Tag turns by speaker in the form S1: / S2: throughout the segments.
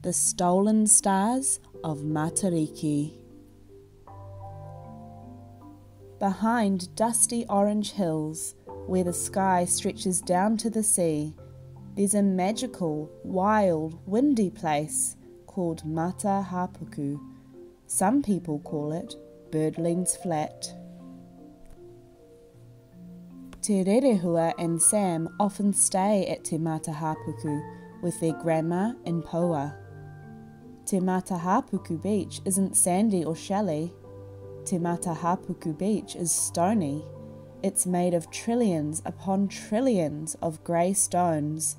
S1: The Stolen Stars of Matariki. Behind dusty orange hills, where the sky stretches down to the sea, there's a magical, wild, windy place called Matahapuku. Some people call it Birdling's Flat. Te Rerehua and Sam often stay at Te Matahapuku with their Grandma and Pōua. Te Matahapuku beach isn't sandy or shelly. Te Matahapuku beach is stony. It's made of trillions upon trillions of grey stones.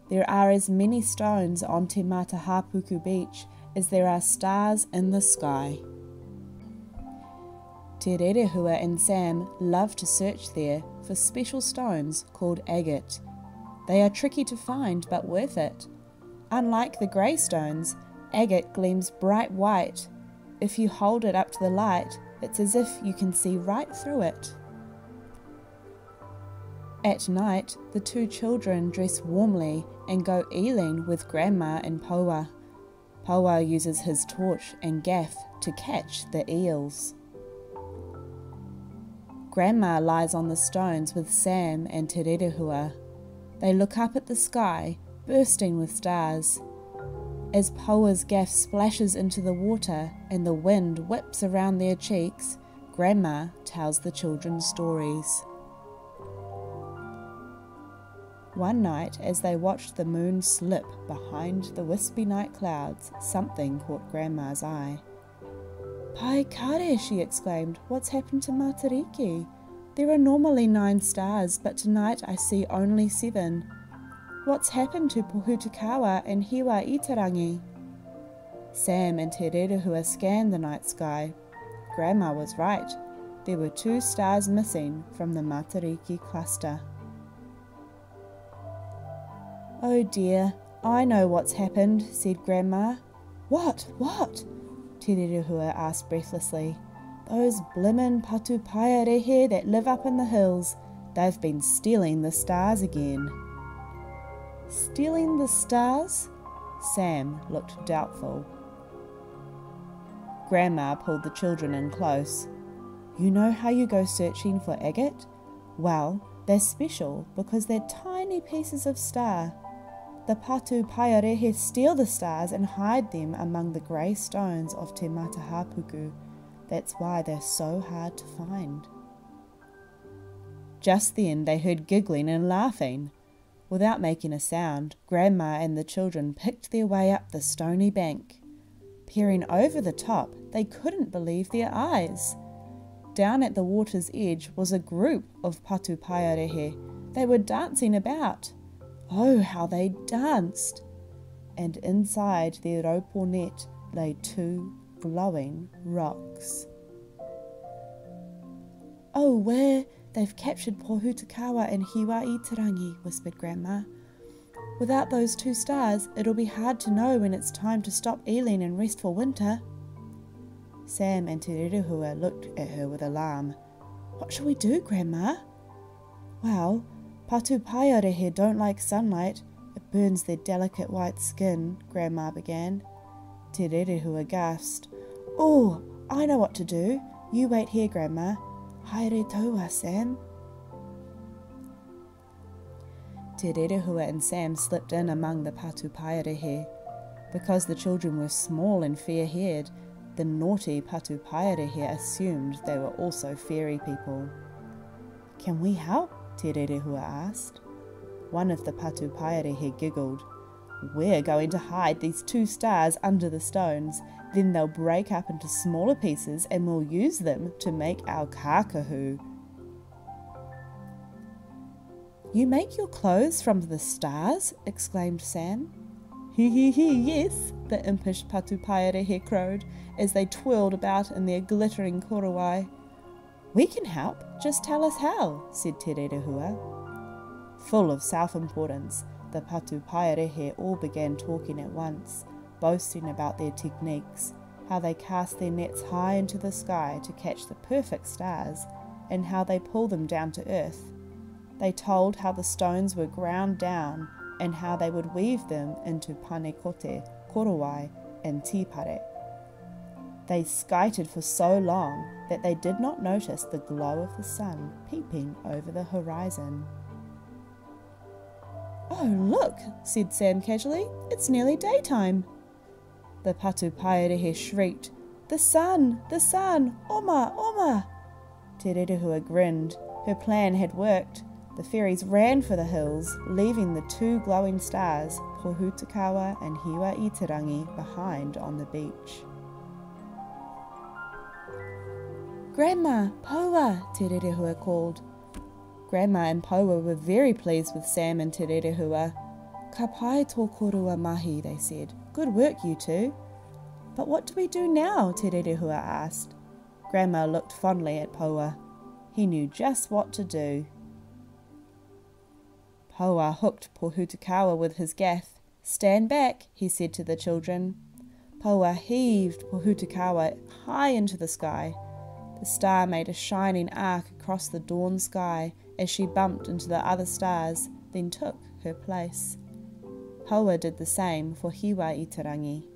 S1: There are as many stones on Te Matahapuku beach as there are stars in the sky. Te Rerehua and Sam love to search there for special stones called agate. They are tricky to find but worth it. Unlike the grey stones, agate gleams bright white. If you hold it up to the light, it's as if you can see right through it. At night, the two children dress warmly and go eeling with Grandma and Pōua. Pōua uses his torch and gaff to catch the eels. Grandma lies on the stones with Sam and Te Rerehua. They look up at the sky, bursting with stars. As Pōua's gaff splashes into the water and the wind whips around their cheeks, Grandma tells the children stories. One night, as they watched the moon slip behind the wispy night clouds, something caught Grandma's eye. "Pai kare," she exclaimed, "what's happened to Matariki? There are normally 9 stars, but tonight I see only 7. What's happened to Pohutakawa and Hiwa Itarangi?" Sam and Te Rerehua scanned the night sky. Grandma was right. There were 2 stars missing from the Matariki cluster. "Oh dear, I know what's happened," said Grandma. What? Te Rerehua asked breathlessly. "Those blimmin' patupaiarehe that live up in the hills, they've been stealing the stars again." "Stealing the stars?" Sam looked doubtful. Grandma pulled the children in close. "You know how you go searching for agate? Well, they're special because they're tiny pieces of star. The patupaiarehe steal the stars and hide them among the grey stones of Te Matahapuku. That's why they're so hard to find." Just then they heard giggling and laughing. Without making a sound, Grandma and the children picked their way up the stony bank. Peering over the top, they couldn't believe their eyes. Down at the water's edge was a group of patupaiarehe. They were dancing about. Oh, how they danced! And inside their raupo net lay 2 glowing rocks. "Oh, where? They've captured Pohutakawa and Hiwa Itarangi," whispered Grandma. "Without those 2 stars, it'll be hard to know when it's time to stop eeling and rest for winter." Sam and Te Rerehua looked at her with alarm. "What shall we do, Grandma?" "Well, patupaiarehe don't like sunlight. It burns their delicate white skin," Grandma began. Te Rerehua gasped. "Oh, I know what to do. You wait here, Grandma. Haere taua, Sam." Te Rerehua and Sam slipped in among the patupaiarehe. Because the children were small and fair-haired, the naughty patupaiarehe assumed they were also fairy people. "Can we help?" Te Rerehua asked. One of the patupaiarehe giggled. "We're going to hide these 2 stars under the stones. Then they'll break up into smaller pieces and we'll use them to make our kākahu." "You make your clothes from the stars?" exclaimed Sam. "He, yes," the impish patupaiarehe crowed as they twirled about in their glittering korowai. "We can help, just tell us how," said Te Rerehua. Full of self-importance, the patupaiarehe all began talking at once, boasting about their techniques, how they cast their nets high into the sky to catch the perfect stars, and how they pull them down to earth. They told how the stones were ground down and how they would weave them into panekote, korowai, and tipare. They skited for so long that they did not notice the glow of the sun peeping over the horizon. "Oh, look," said Sam casually, "it's nearly daytime." The patupaiarehe shrieked, "The sun! The sun! Oma! Oma!" Te Rerehua grinned. Her plan had worked. The fairies ran for the hills, leaving the two glowing stars, Pōhutakawa and Hiwa-i-te-rangi, behind on the beach. "Grandma, Pōua," Te Rerehua called. Grandma and Pōua were very pleased with Sam and Te Rerehua. "Ka pai tō korua mahi," they said. "Good work, you two." "But what do we do now?" Te Rerehua asked. Grandma looked fondly at Pōua. He knew just what to do. Pōua hooked Pōhutakawa with his gaff. "Stand back," he said to the children. Pōua heaved Pōhutakawa high into the sky. The star made a shining arc across the dawn sky as she bumped into the other stars, then took her place. Pōua did the same for Hiwa-i-te-rangi.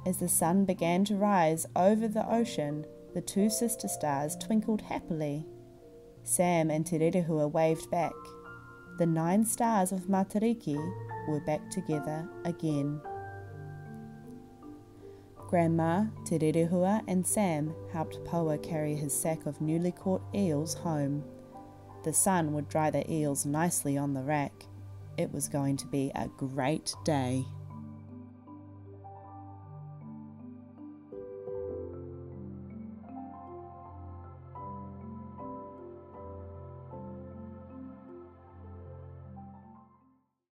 S1: As the sun began to rise over the ocean, the two sister stars twinkled happily. Sam and Te Rerehua waved back. The 9 stars of Matariki were back together again. Grandma, Te Rerehua and Sam helped Pōua carry his sack of newly caught eels home. The sun would dry the eels nicely on the rack. It was going to be a great day.